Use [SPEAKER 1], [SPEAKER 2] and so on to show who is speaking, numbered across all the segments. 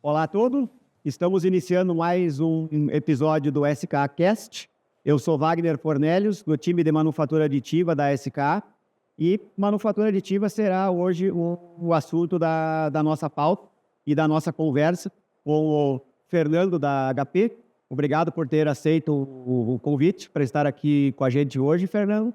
[SPEAKER 1] Olá a todos, estamos iniciando mais um episódio do SK Cast. Eu sou Wagner Fornelius, do time de manufatura aditiva da SK, e manufatura aditiva será hoje o assunto da nossa pauta e da nossa conversa com o Fernando da HP. Obrigado por ter aceito o convite para estar aqui com a gente hoje, Fernando.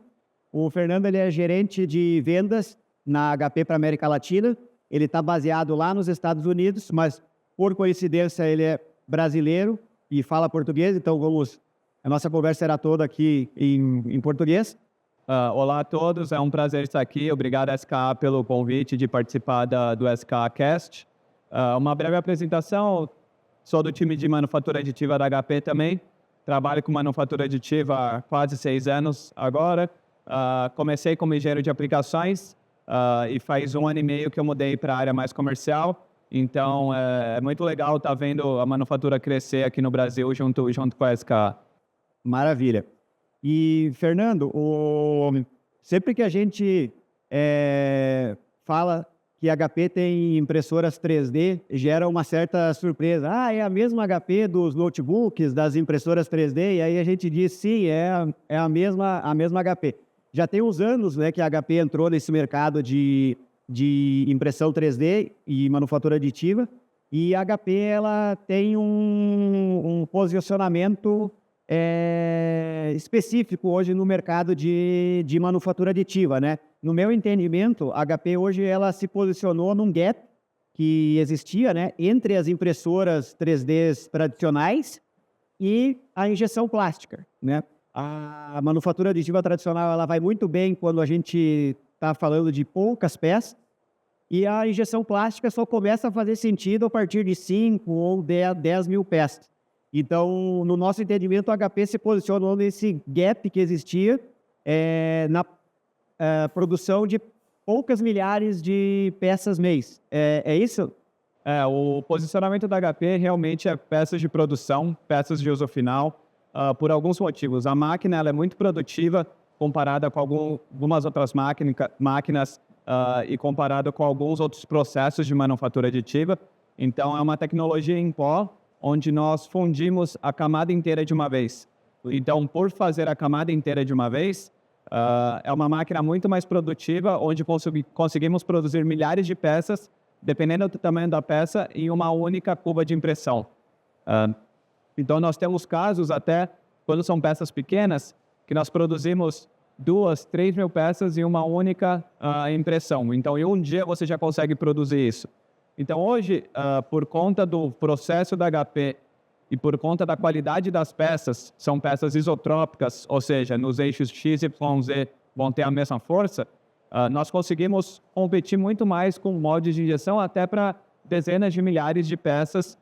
[SPEAKER 1] O Fernando ele é gerente de vendas na HP para a América Latina. Ele está baseado lá nos Estados Unidos, mas por coincidência ele é brasileiro e fala português, então a nossa conversa será toda aqui em português.
[SPEAKER 2] Olá a todos, é um prazer estar aqui. Obrigado, SK, pelo convite de participar do SK Cast. Uma breve apresentação, sou do time de manufatura aditiva da HP também. Trabalho com manufatura aditiva há quase 6 anos agora. Comecei como engenheiro de aplicações e faz 1 ano e meio que eu mudei para a área mais comercial. Então, é muito legal estar vendo a manufatura crescer aqui no Brasil junto com a SK.
[SPEAKER 1] Maravilha. E, Fernando, sempre que a gente fala que a HP tem impressoras 3D, gera uma certa surpresa. É a mesma HP dos notebooks, das impressoras 3D? E aí a gente diz, sim, é a mesma HP. Já tem uns anos, né, que a HP entrou nesse mercado de impressão 3D e manufatura aditiva, e a HP ela tem um posicionamento específico hoje no mercado de manufatura aditiva, né? No meu entendimento, a HP hoje ela se posicionou num gap que existia, né, entre as impressoras 3D tradicionais e a injeção plástica, né? A manufatura aditiva tradicional ela vai muito bem quando a gente está falando de poucas peças, e a injeção plástica só começa a fazer sentido a partir de 5 ou 10 mil peças. Então, no nosso entendimento, a HP se posicionou nesse gap que existia na produção de poucas milhares de peças mês. É isso?
[SPEAKER 2] O posicionamento da HP realmente é peças de produção, peças de uso final, por alguns motivos. A máquina ela é muito produtiva comparada com algumas outras máquinas e comparado com alguns outros processos de manufatura aditiva. Então, é uma tecnologia em pó, onde nós fundimos a camada inteira de uma vez. Então, por fazer a camada inteira de uma vez, é uma máquina muito mais produtiva, onde conseguimos produzir milhares de peças, dependendo do tamanho da peça, em uma única cuba de impressão. Então, nós temos casos até, quando são peças pequenas, que nós produzimos 2, 3 mil peças em uma única impressão. Então, em um dia você já consegue produzir isso. Então, hoje, por conta do processo da HP e por conta da qualidade das peças, são peças isotrópicas, ou seja, nos eixos X, Y, Z vão ter a mesma força, nós conseguimos competir muito mais com moldes de injeção até para dezenas de milhares de peças,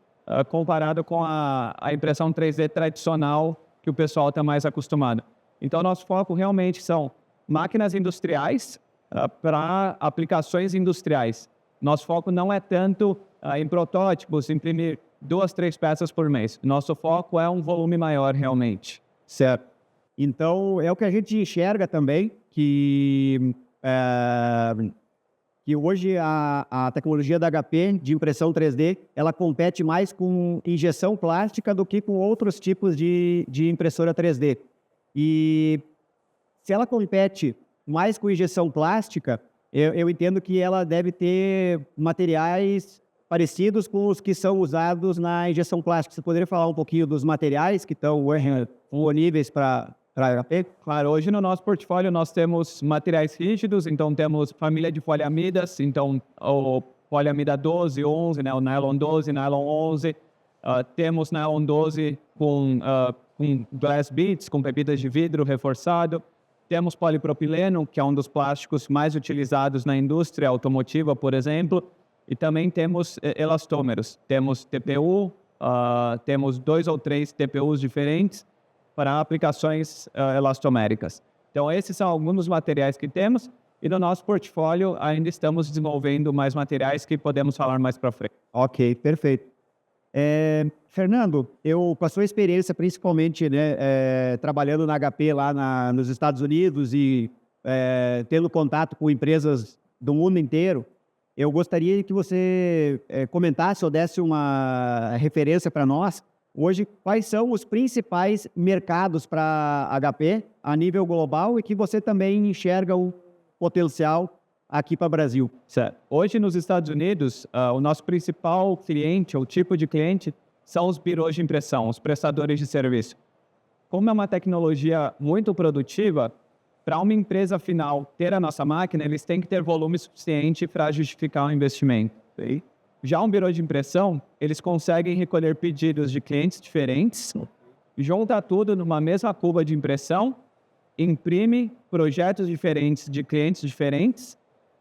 [SPEAKER 2] comparado com a impressão 3D tradicional que o pessoal está mais acostumado. Então, nosso foco realmente são máquinas industriais para aplicações industriais. Nosso foco não é tanto em protótipos, imprimir 2, 3 peças por mês. Nosso foco é um volume maior realmente.
[SPEAKER 1] Certo. Então, é o que a gente enxerga também, que hoje a tecnologia da HP de impressão 3D, ela compete mais com injeção plástica do que com outros tipos de impressora 3D. E se ela compete mais com injeção plástica, eu entendo que ela deve ter materiais parecidos com os que são usados na injeção plástica. Você poderia falar um pouquinho dos materiais que estão disponíveis para a HP?
[SPEAKER 2] Claro, hoje no nosso portfólio nós temos materiais rígidos, então temos família de poliamidas, então o poliamida 12, 11, né, o nylon 12, nylon 11. Temos nylon 12 com glass beads, com pepitas de vidro reforçado. Temos polipropileno, que é um dos plásticos mais utilizados na indústria automotiva, por exemplo. E também temos elastômeros. Temos TPU, temos 2 ou 3 TPUs diferentes para aplicações elastoméricas. Então, esses são alguns dos materiais que temos. E no nosso portfólio ainda estamos desenvolvendo mais materiais que podemos falar mais para frente.
[SPEAKER 1] Ok, perfeito. Fernando, com a sua experiência, principalmente, né, trabalhando na HP lá nos Estados Unidos e tendo contato com empresas do mundo inteiro, eu gostaria que você comentasse ou desse uma referência para nós. Hoje, quais são os principais mercados para HP a nível global e que você também enxerga o potencial aqui para o Brasil?
[SPEAKER 2] Certo. Hoje, nos Estados Unidos, o nosso principal cliente, ou tipo de cliente, são os birôs de impressão, os prestadores de serviço. Como é uma tecnologia muito produtiva, para uma empresa final ter a nossa máquina, eles têm que ter volume suficiente para justificar o investimento. Okay? Já um birô de impressão, eles conseguem recolher pedidos de clientes diferentes, junta tudo numa mesma cuba de impressão, imprime projetos diferentes de clientes diferentes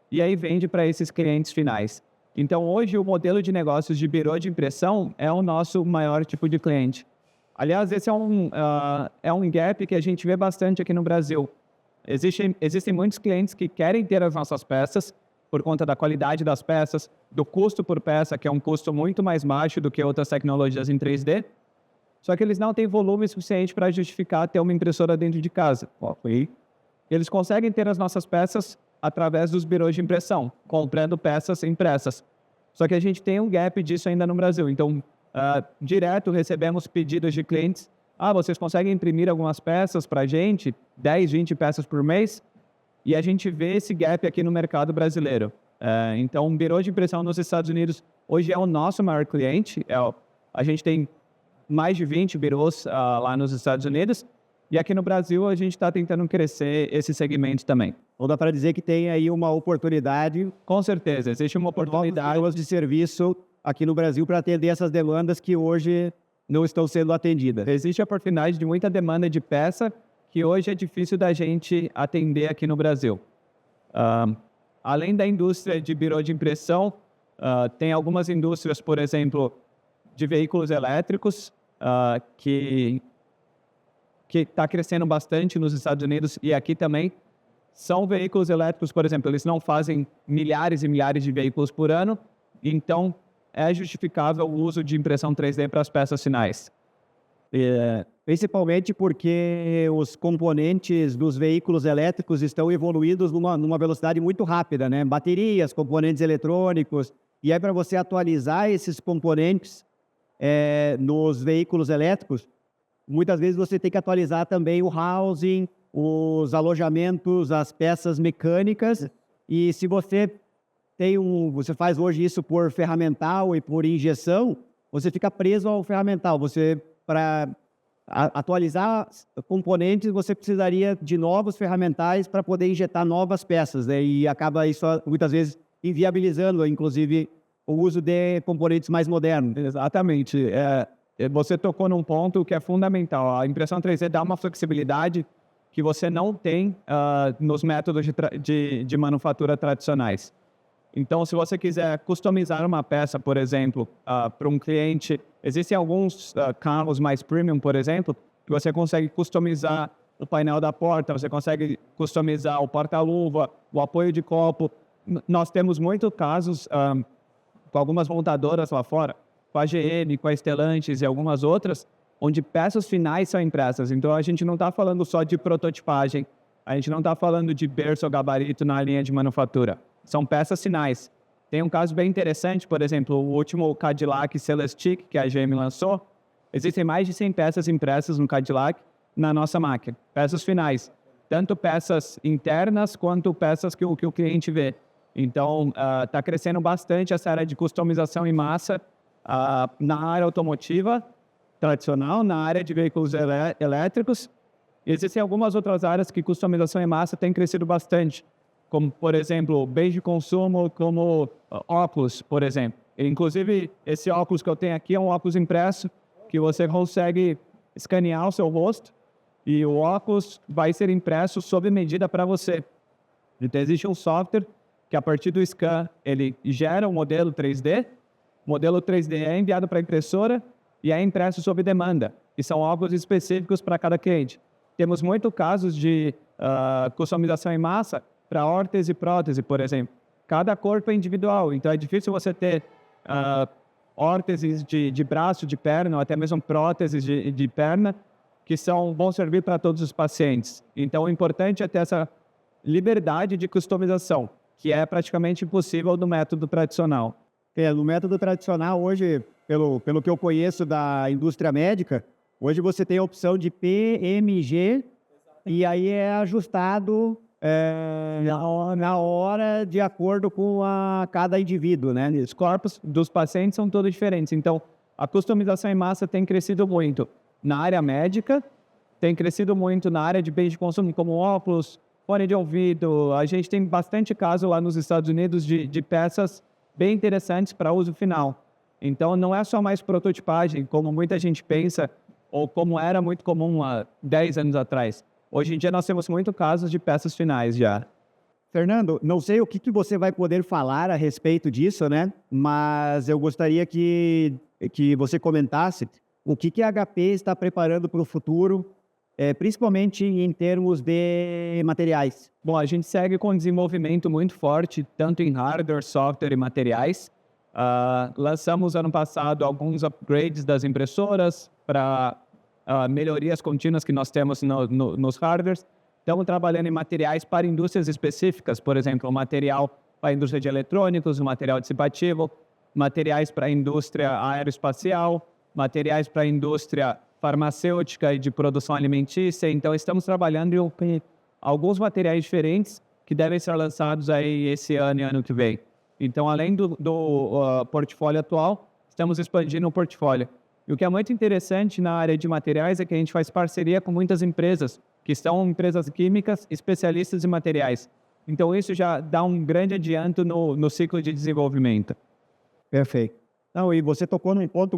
[SPEAKER 2] e aí vende para esses clientes finais. Então, hoje, o modelo de negócios de birô de impressão é o nosso maior tipo de cliente. Aliás, esse é um gap que a gente vê bastante aqui no Brasil. Existem muitos clientes que querem ter as nossas peças por conta da qualidade das peças, do custo por peça, que é um custo muito mais baixo do que outras tecnologias em 3D, só que eles não têm volume suficiente para justificar ter uma impressora dentro de casa. Eles conseguem ter as nossas peças através dos birôs de impressão, comprando peças impressas. Só que a gente tem um gap disso ainda no Brasil. Então, direto recebemos pedidos de clientes: vocês conseguem imprimir algumas peças para a gente, 10, 20 peças por mês? E a gente vê esse gap aqui no mercado brasileiro. Então, o birô de impressão nos Estados Unidos hoje é o nosso maior cliente. A gente tem mais de 20 birôs lá nos Estados Unidos. E aqui no Brasil, a gente está tentando crescer esse segmento também.
[SPEAKER 1] Ou dá para dizer que tem aí uma oportunidade?
[SPEAKER 2] Com certeza, existe uma oportunidade
[SPEAKER 1] de serviço aqui no Brasil para atender essas demandas que hoje não estão sendo atendidas.
[SPEAKER 2] Existe a oportunidade de muita demanda de peça que hoje é difícil da gente atender aqui no Brasil. Além da indústria de birô de impressão, tem algumas indústrias, por exemplo, de veículos elétricos, que está crescendo bastante nos Estados Unidos e aqui também. São veículos elétricos, por exemplo, eles não fazem milhares e milhares de veículos por ano, então é justificável o uso de impressão 3D para as peças finais.
[SPEAKER 1] Principalmente porque os componentes dos veículos elétricos estão evoluídos numa velocidade muito rápida, né? Baterias, componentes eletrônicos, e aí para você atualizar esses componentes nos veículos elétricos, muitas vezes você tem que atualizar também o housing, os alojamentos, as peças mecânicas, e se você você faz hoje isso por ferramental e por injeção, você fica preso ao ferramental. Para atualizar componentes, você precisaria de novos ferramentais para poder injetar novas peças, né? E acaba isso muitas vezes inviabilizando, inclusive, o uso de componentes mais modernos.
[SPEAKER 2] Exatamente. Você tocou num ponto que é fundamental. A impressão 3D dá uma flexibilidade que você não tem nos métodos de manufatura tradicionais. Então, se você quiser customizar uma peça, por exemplo, para um cliente, existem alguns carros mais premium, por exemplo, que você consegue customizar o painel da porta, você consegue customizar o porta-luva, o apoio de copo. Nós temos muitos casos com algumas montadoras lá fora, com a GM, com a Stellantis e algumas outras, onde peças finais são impressas. Então, a gente não está falando só de prototipagem, a gente não está falando de berço ou gabarito na linha de manufatura. São peças finais. Tem um caso bem interessante, por exemplo, o último Cadillac Celestiq que a GM lançou, existem mais de 100 peças impressas no Cadillac na nossa máquina. Peças finais. Tanto peças internas quanto peças que o cliente vê. Então, está crescendo bastante essa área de customização em massa na área automotiva tradicional, na área de veículos elétricos. Existem algumas outras áreas que customização em massa tem crescido bastante, como, por exemplo, bens de consumo, como óculos, por exemplo. Inclusive, esse óculos que eu tenho aqui é um óculos impresso que você consegue escanear o seu rosto e o óculos vai ser impresso sob medida para você. Então, existe um software que, a partir do scan, ele gera um modelo 3D. O modelo 3D é enviado para a impressora e é impresso sob demanda. E são óculos específicos para cada cliente. Temos muitos casos de customização em massa para órtese e prótese, por exemplo. Cada corpo é individual, então é difícil você ter órteses de braço, de perna, ou até mesmo próteses de perna, que vão servir para todos os pacientes. Então, o importante é ter essa liberdade de customização. que é praticamente impossível do método tradicional.
[SPEAKER 1] No método tradicional, hoje, pelo que eu conheço da indústria médica, hoje você tem a opção de PMG e aí é ajustado na hora de acordo com cada indivíduo, né?
[SPEAKER 2] Os corpos dos pacientes são todos diferentes. Então, a customização em massa tem crescido muito na área médica, tem crescido muito na área de bens de consumo, como óculos, fone de ouvido. A gente tem bastante caso lá nos Estados Unidos de peças bem interessantes para uso final. Então, não é só mais prototipagem, como muita gente pensa, ou como era muito comum há 10 anos atrás. Hoje em dia, nós temos muitos casos de peças finais já.
[SPEAKER 1] Fernando, não sei o que você vai poder falar a respeito disso, né? Mas eu gostaria que você comentasse o que a HP está preparando para o futuro, principalmente em termos de materiais.
[SPEAKER 2] Bom, a gente segue com um desenvolvimento muito forte, tanto em hardware, software e materiais. Lançamos ano passado alguns upgrades das impressoras para melhorias contínuas que nós temos nos hardwares. Estamos trabalhando em materiais para indústrias específicas, por exemplo, material para a indústria de eletrônicos, material dissipativo, materiais para a indústria aeroespacial, materiais para a indústria farmacêutica e de produção alimentícia. Então, estamos trabalhando em alguns materiais diferentes que devem ser lançados aí esse ano e ano que vem. Então, além do portfólio atual, estamos expandindo o portfólio. E o que é muito interessante na área de materiais é que a gente faz parceria com muitas empresas, que são empresas químicas especialistas em materiais. Então, isso já dá um grande adianto no ciclo de desenvolvimento.
[SPEAKER 1] Perfeito. Não, e você tocou num ponto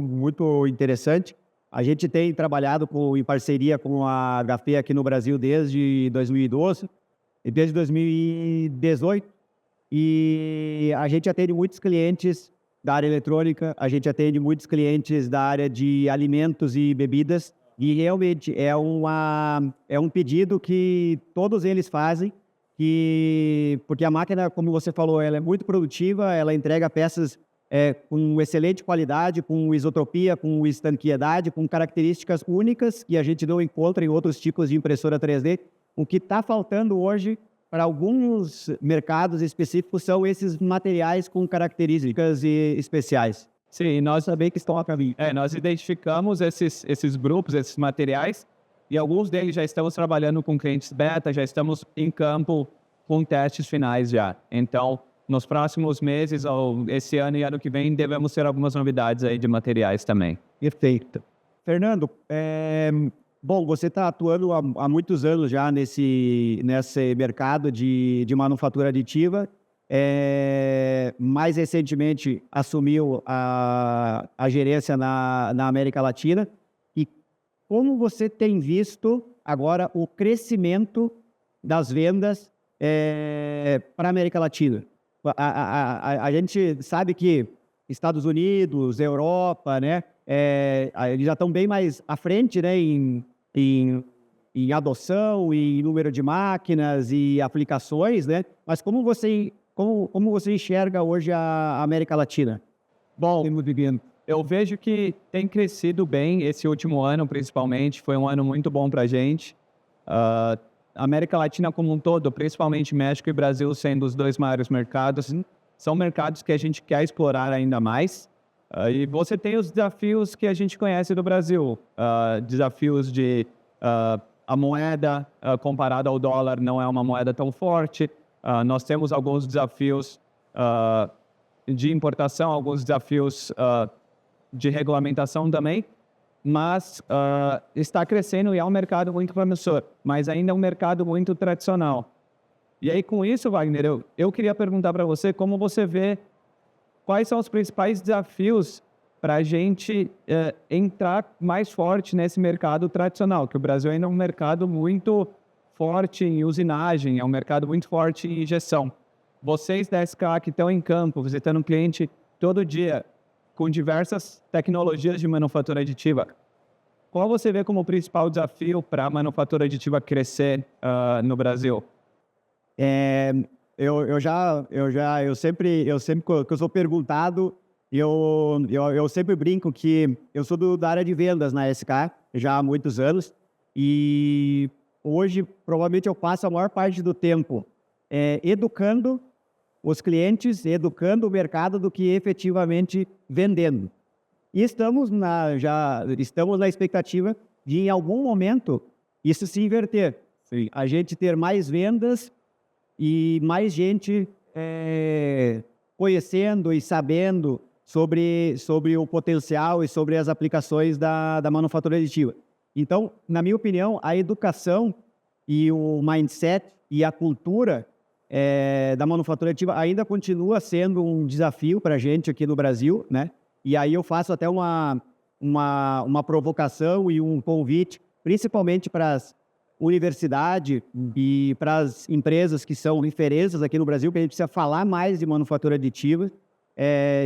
[SPEAKER 1] muito interessante. A gente tem trabalhado em parceria com a HP aqui no Brasil desde 2012 e desde 2018. E a gente atende muitos clientes da área eletrônica, a gente atende muitos clientes da área de alimentos e bebidas. E realmente é um pedido que todos eles fazem, porque a máquina, como você falou, ela é muito produtiva, ela entrega peças com excelente qualidade, com isotropia, com estanqueidade, com características únicas que a gente não encontra em outros tipos de impressora 3D. O que está faltando hoje para alguns mercados específicos são esses materiais com características especiais.
[SPEAKER 2] Sim, nós também que estão a caminho. Nós identificamos esses grupos, esses materiais, e alguns deles já estamos trabalhando com clientes beta, já estamos em campo com testes finais já. Então, nos próximos meses, ou esse ano e ano que vem, devemos ter algumas novidades aí de materiais também.
[SPEAKER 1] Perfeito. Fernando, bom, você está atuando há muitos anos já nesse mercado de manufatura aditiva. Mais recentemente assumiu a gerência na América Latina. E como você tem visto agora o crescimento das vendas para a América Latina? A gente sabe que Estados Unidos, Europa, né, eles já estão bem mais à frente, né, em adoção, em número de máquinas e aplicações, né? Mas como você enxerga hoje a América Latina?
[SPEAKER 2] Bom, eu vejo que tem crescido bem esse último ano, principalmente. Foi um ano muito bom para a gente. A América Latina como um todo, principalmente México e Brasil, sendo os dois maiores mercados, são mercados que a gente quer explorar ainda mais. E você tem os desafios que a gente conhece do Brasil. Desafios de a moeda comparada ao dólar não é uma moeda tão forte. Nós temos alguns desafios de importação, alguns desafios de regulamentação também, mas está crescendo e é um mercado muito promissor, mas ainda é um mercado muito tradicional. E aí, com isso, Wagner, eu queria perguntar para você como você vê quais são os principais desafios para a gente entrar mais forte nesse mercado tradicional, que o Brasil ainda é um mercado muito forte em usinagem, é um mercado muito forte em injeção. Vocês da SK que estão em campo, visitando um cliente todo dia, com diversas tecnologias de manufatura aditiva, qual você vê como o principal desafio para a manufatura aditiva crescer no Brasil?
[SPEAKER 1] Eu sempre que eu sou perguntado, eu sempre brinco que eu sou da área de vendas na SK já há muitos anos e hoje provavelmente eu passo a maior parte do tempo educando os clientes, educando o mercado do que efetivamente vendendo. E estamos na expectativa de, em algum momento, isso se inverter. Sim. A gente ter mais vendas e mais gente conhecendo e sabendo sobre o potencial e sobre as aplicações da manufatura aditiva. Então, na minha opinião, a educação e o mindset e a cultura da manufatura aditiva ainda continua sendo um desafio para a gente aqui no Brasil, né? E aí eu faço até uma provocação e um convite, principalmente para as universidades e para as empresas que são referências aqui no Brasil, que a gente precisa falar mais de manufatura aditiva,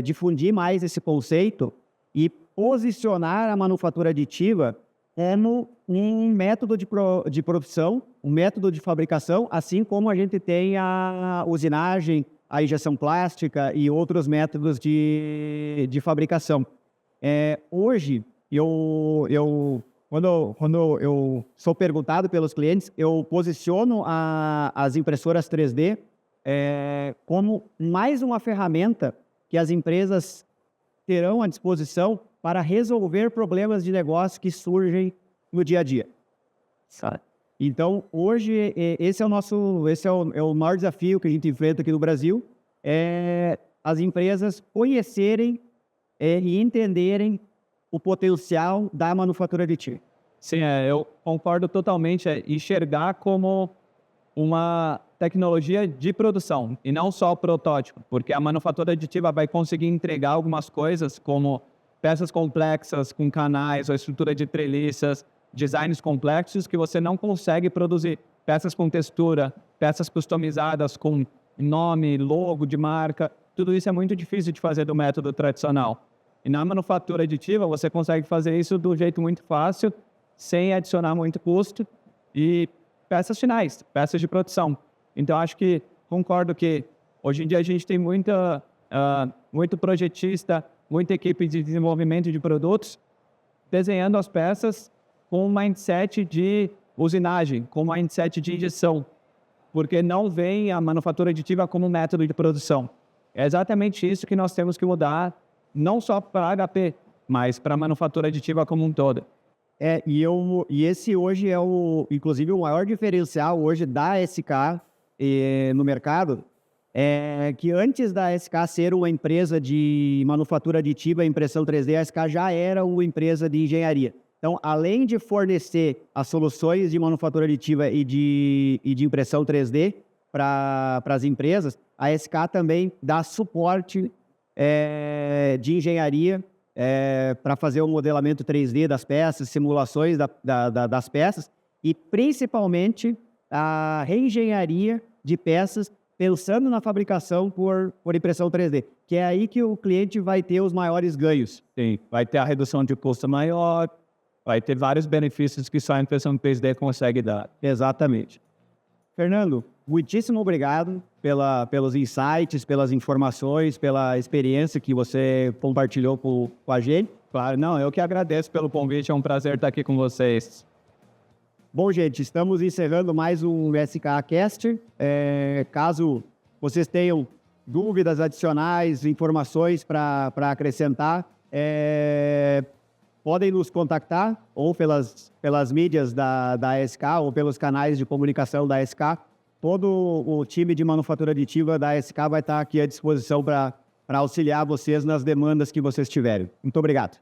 [SPEAKER 1] difundir mais esse conceito e posicionar a manufatura aditiva como um método de produção, um método de fabricação, assim como a gente tem a usinagem, a injeção plástica e outros métodos de fabricação. Hoje, quando eu sou perguntado pelos clientes, eu posiciono as impressoras 3D como mais uma ferramenta que as empresas terão à disposição para resolver problemas de negócio que surgem no dia a dia. Então, hoje, esse é o maior desafio que a gente enfrenta aqui no Brasil, as empresas conhecerem e entenderem o potencial da manufatura aditiva.
[SPEAKER 2] Sim, eu concordo totalmente. Enxergar como uma tecnologia de produção e não só o protótipo, porque a manufatura aditiva vai conseguir entregar algumas coisas como peças complexas com canais ou estrutura de treliças, designs complexos que você não consegue produzir. Peças com textura, peças customizadas com nome, logo de marca, tudo isso é muito difícil de fazer do método tradicional. E na manufatura aditiva você consegue fazer isso do jeito muito fácil, sem adicionar muito custo e peças finais, peças de produção. Então acho que concordo que hoje em dia a gente tem muito projetista, muita equipe de desenvolvimento de produtos desenhando as peças com um mindset de usinagem, com um mindset de injeção, porque não vem a manufatura aditiva como método de produção. É exatamente isso que nós temos que mudar, não só para a HP, mas para a manufatura aditiva como um todo.
[SPEAKER 1] E esse hoje inclusive, o maior diferencial hoje da SK no mercado, que antes da SK ser uma empresa de manufatura aditiva e impressão 3D, a SK já era uma empresa de engenharia. Então, além de fornecer as soluções de manufatura aditiva e de impressão 3D para as empresas, a SK também dá suporte de engenharia para fazer o modelamento 3D das peças, simulações das peças e, principalmente, a reengenharia de peças pensando na fabricação por impressão 3D, que é aí que o cliente vai ter os maiores ganhos.
[SPEAKER 2] Sim, vai ter a redução de custo maior, vai ter vários benefícios que só a impressão 3D consegue dar.
[SPEAKER 1] Exatamente. Fernando, muitíssimo obrigado pelos insights, pelas informações, pela experiência que você compartilhou com a gente.
[SPEAKER 2] Claro, não, eu que agradeço pelo convite, é um prazer estar aqui com vocês.
[SPEAKER 1] Bom, gente, estamos encerrando mais um SKcast. Caso vocês tenham dúvidas adicionais, informações para acrescentar, podem nos contactar ou pelas mídias da SK ou pelos canais de comunicação da SK. Todo o time de manufatura aditiva da SK vai estar aqui à disposição para auxiliar vocês nas demandas que vocês tiverem. Muito obrigado.